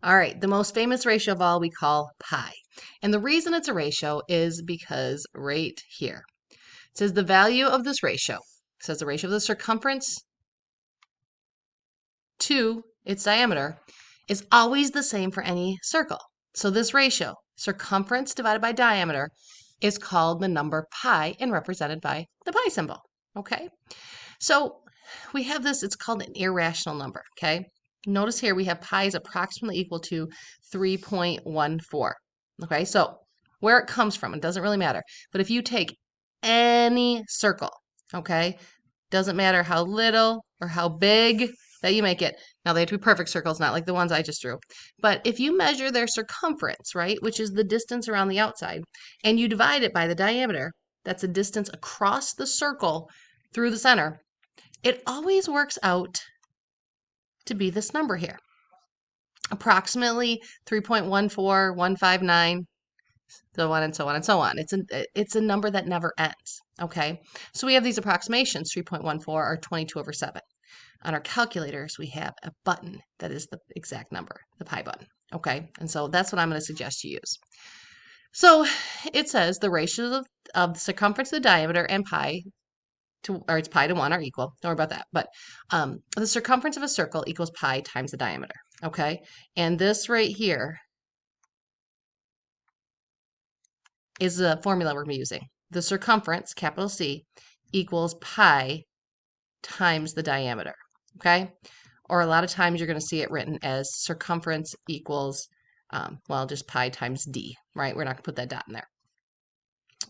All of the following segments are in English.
All right, the most famous ratio of all we call pi. And the reason it's a ratio is because right here, it says the value of this ratio, it says the ratio of the circumference to its diameter is always the same for any circle. So this ratio, circumference divided by diameter, is called the number pi and represented by the pi symbol, okay? So we have this, it's called an irrational number, okay? Notice here we have pi is approximately equal to 3.14, okay? So where it comes from, it doesn't really matter. But if you take any circle, okay, doesn't matter how little or how big that you make it. Now they have to be perfect circles, not like the ones I just drew. But if you measure their circumference, right, which is the distance around the outside, and you divide it by the diameter, that's a distance across the circle through the center, it always works out to be this number here. Approximately 3.14159, so on and so on and so on. It's a number that never ends, okay? So we have these approximations, 3.14 or 22/7. On our calculators, we have a button that is the exact number, the pi button, okay? And so that's what I'm going to suggest you use. So it says the ratios of the circumference to the diameter and pi or it's pi to 1 are equal. Don't worry about that. But the circumference of a circle equals pi times the diameter, okay? And this right here is the formula we're using. The circumference, capital C, equals pi times the diameter, okay? Or a lot of times you're going to see it written as circumference equals, well, just pi times d, right? We're not going to put that dot in there.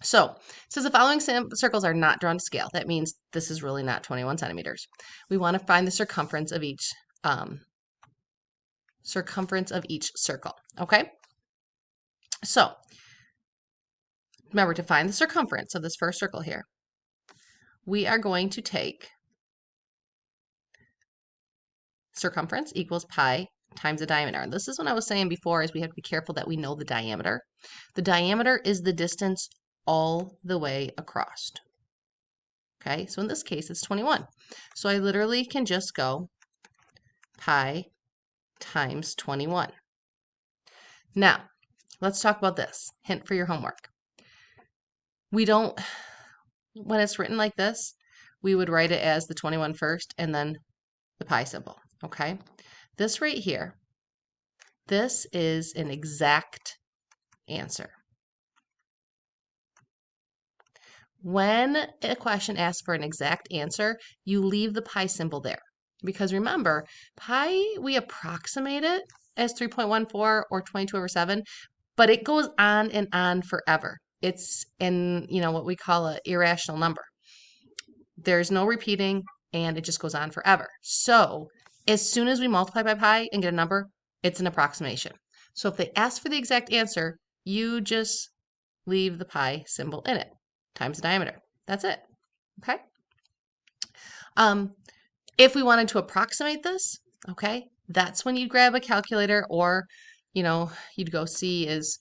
So it says the following circles are not drawn to scale. That means this is really not 21 centimeters. We want to find the circumference of each circle, okay? So remember, to find the circumference of this first circle here, we are going to take circumference equals pi times the diameter. And this is what I was saying before, is we have to be careful that we know the diameter. The diameter is the distance all the way across. Okay, so in this case, it's 21. So I literally can just go pi times 21. Now, let's talk about this. Hint for your homework. We don't, when it's written like this, we would write it as the 21 first and then the pi symbol, okay? This right here, this is an exact answer. When a question asks for an exact answer, you leave the pi symbol there. Because remember, pi, we approximate it as 3.14 or 22/7, but it goes on and on forever. It's in, what we call an irrational number. There's no repeating, and it just goes on forever. So as soon as we multiply by pi and get a number, it's an approximation. So if they ask for the exact answer, you just leave the pi symbol in it, times the diameter. That's it, okay? If we wanted to approximate this, okay, that's when you'd grab a calculator, or, you'd go C is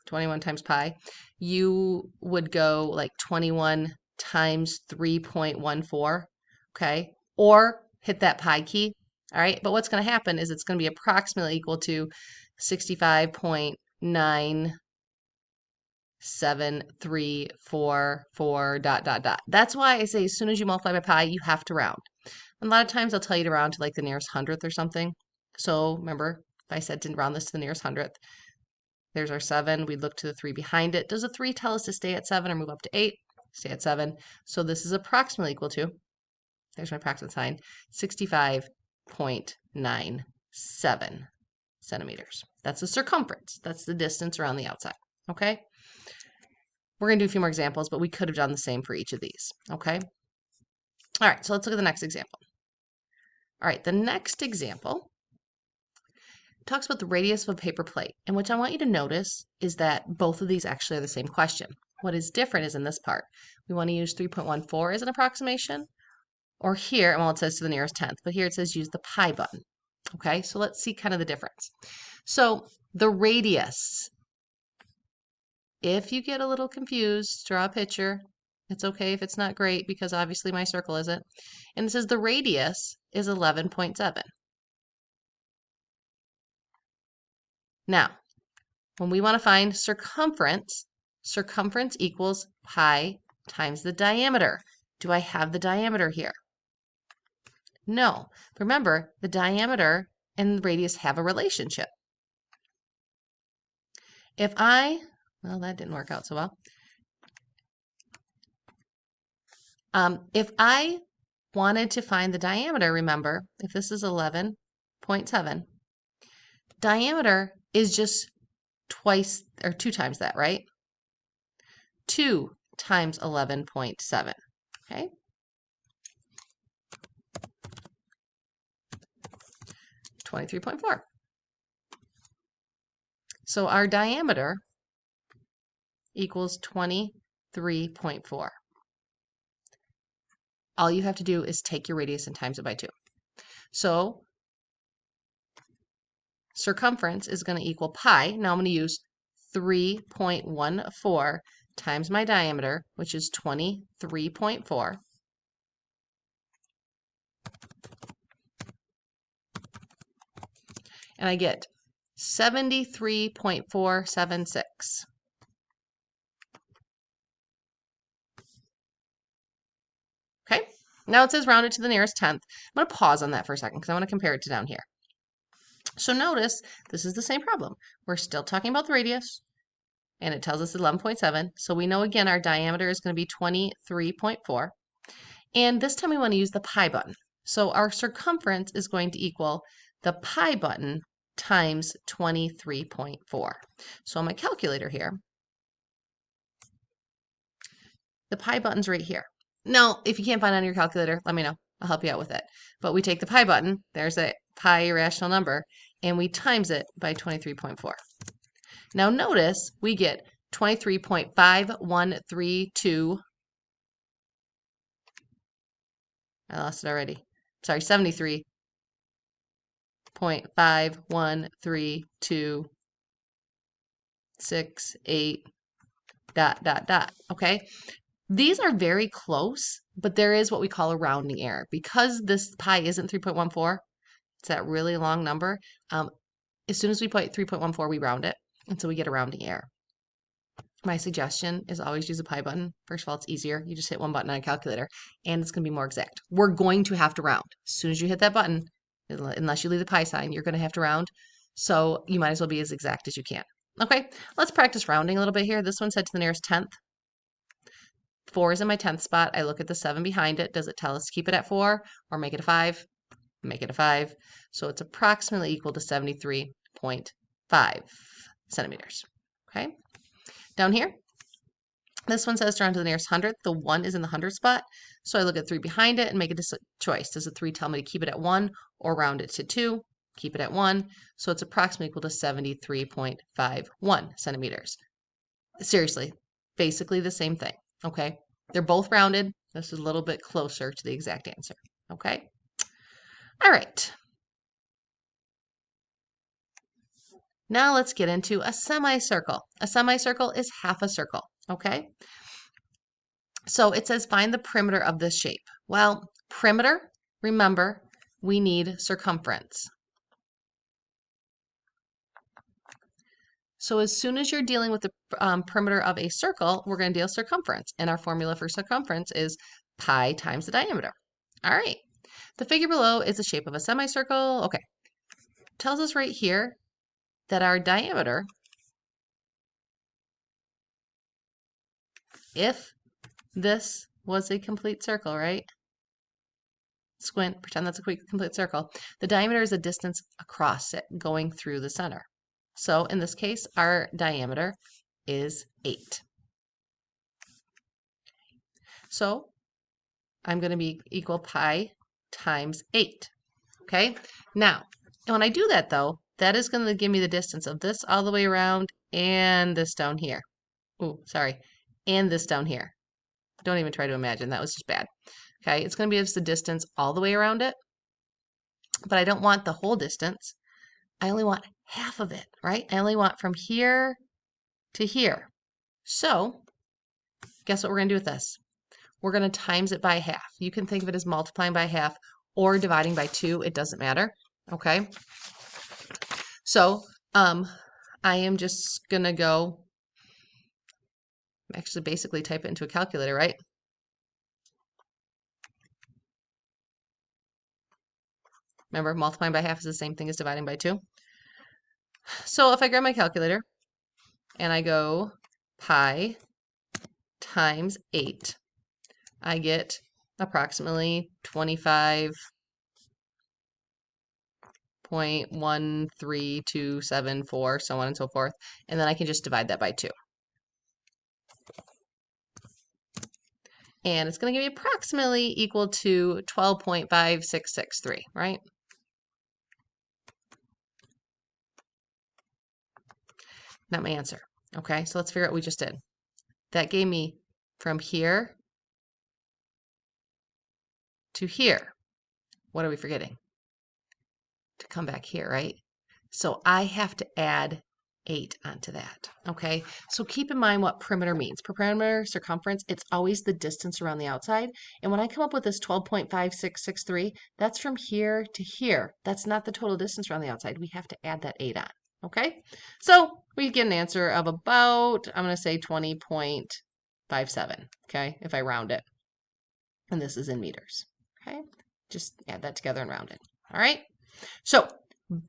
21 times pi. You would go like 21 times 3.14, okay, or hit that pi key, all right? But what's going to happen is it's going to be approximately equal to 65.97344 ... That's why I say as soon as you multiply by pi, you have to round. And a lot of times I'll tell you to round to like the nearest hundredth or something. So remember, if I said to round this to the nearest hundredth, there's our 7. We look to the 3 behind it. Does the 3 tell us to stay at 7 or move up to 8? Stay at 7. So this is approximately equal to, there's my approximate sign, 65.97 centimeters. That's the circumference. That's the distance around the outside, okay? We're going to do a few more examples, but we could have done the same for each of these, okay? All right, so let's look at the next example. All right, the next example talks about the radius of a paper plate. And what I want you to notice is that both of these actually are the same question. What is different is in this part. We want to use 3.14 as an approximation, or here, well, it says to the nearest tenth, but here it says use the pi button. Okay, so let's see kind of the difference. So the radius, if you get a little confused, draw a picture. It's okay if it's not great, because obviously my circle isn't. And it says the radius is 11.7. Now, when we want to find circumference, circumference equals pi times the diameter. Do I have the diameter here? No. Remember, the diameter and the radius have a relationship. Well, that didn't work out so well. If I wanted to find the diameter, remember, if this is 11.7, diameter is just twice or 2 times that, right? 2 times 11.7, okay? $23.4. So our diameter equals 23.4. All you have to do is take your radius and times it by 2. So circumference is going to equal pi. Now I'm going to use 3.14 times my diameter, which is 23.4. And I get 73.476. Okay, now it says rounded to the nearest tenth. I'm going to pause on that for a second because I want to compare it to down here. So notice this is the same problem. We're still talking about the radius, and it tells us 11.7. So we know again our diameter is going to be 23.4. And this time we want to use the pi button. So our circumference is going to equal the pi button times 23.4. So on my calculator here, the pi button's right here. Now, if you can't find it on your calculator, let me know. I'll help you out with it. But we take the pi button, there's a pi irrational number, and we times it by 23.4. Now notice we get 23.5132. I lost it already. Sorry, 73.513268 ... Okay? These are very close, but there is what we call a rounding error. Because this pi isn't 3.14, it's that really long number. As soon as we put 3.14, we round it, and so we get a rounding error. My suggestion is always use a pi button. First of all, it's easier. You just hit one button on a calculator, and it's going to be more exact. We're going to have to round. As soon as you hit that button, unless you leave the pi sign, you're going to have to round. So you might as well be as exact as you can. Okay, let's practice rounding a little bit here. This one said to the nearest tenth. 4 is in my 10th spot. I look at the 7 behind it. Does it tell us to keep it at 4 or make it a 5? Make it a 5. So it's approximately equal to 73.5 centimeters. Okay. Down here, this one says to round to the nearest hundredth. The 1 is in the 100th spot. So I look at 3 behind it and make a choice. Does the 3 tell me to keep it at 1 or round it to 2? Keep it at 1. So it's approximately equal to 73.51 centimeters. Seriously, basically the same thing. Okay, they're both rounded. This is a little bit closer to the exact answer. Okay, all right. Now let's get into a semicircle. A semicircle is half a circle. Okay, so it says find the perimeter of this shape. Well, perimeter, remember, we need circumference. So as soon as you're dealing with the perimeter of a circle, we're going to deal circumference. And our formula for circumference is pi times the diameter. All right. The figure below is the shape of a semicircle. Okay. Tells us right here that our diameter, if this was a complete circle, right? Squint, pretend that's a complete circle. The diameter is a distance across it going through the center. So in this case, our diameter is 8. So I'm going to be equal pi times 8. Okay. Now, when I do that though, that is going to give me the distance of this all the way around and this down here. Oh, sorry. And this down here. Don't even try to imagine. That was just bad. Okay. It's going to be just the distance all the way around it. But I don't want the whole distance. I only want half of it, right? I only want from here to here. So guess what we're going to do with this? We're going to times it by half. You can think of it as multiplying by half or dividing by 2. It doesn't matter. Okay. So I am just going to go, actually basically type it into a calculator, right? Remember, multiplying by half is the same thing as dividing by 2. So if I grab my calculator and I go pi times 8, I get approximately 25.13274, so on and so forth. And then I can just divide that by 2. And it's going to give me approximately equal to 12.5663, right? Not my answer. Okay, so let's figure out what we just did. That gave me from here to here. What are we forgetting? To come back here, right? So I have to add 8 onto that. Okay, so keep in mind what perimeter means. Perimeter, circumference, it's always the distance around the outside. And when I come up with this 12.5663, that's from here to here. That's not the total distance around the outside. We have to add that 8 on. Okay, so we get an answer of about, I'm going to say 20.57, okay, if I round it. And this is in meters, okay? Just add that together and round it, all right? So,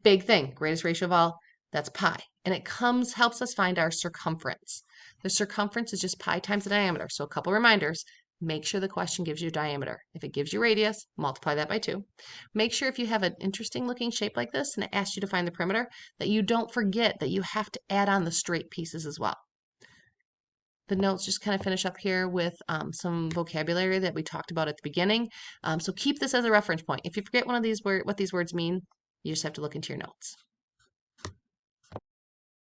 big thing, greatest ratio of all, that's pi. And it helps us find our circumference. The circumference is just pi times the diameter. So a couple reminders. Make sure the question gives you diameter. If it gives you radius, multiply that by 2. Make sure if you have an interesting looking shape like this and it asks you to find the perimeter, that you don't forget that you have to add on the straight pieces as well. The notes just kind of finish up here with some vocabulary that we talked about at the beginning. So keep this as a reference point. If you forget what these words mean, you just have to look into your notes.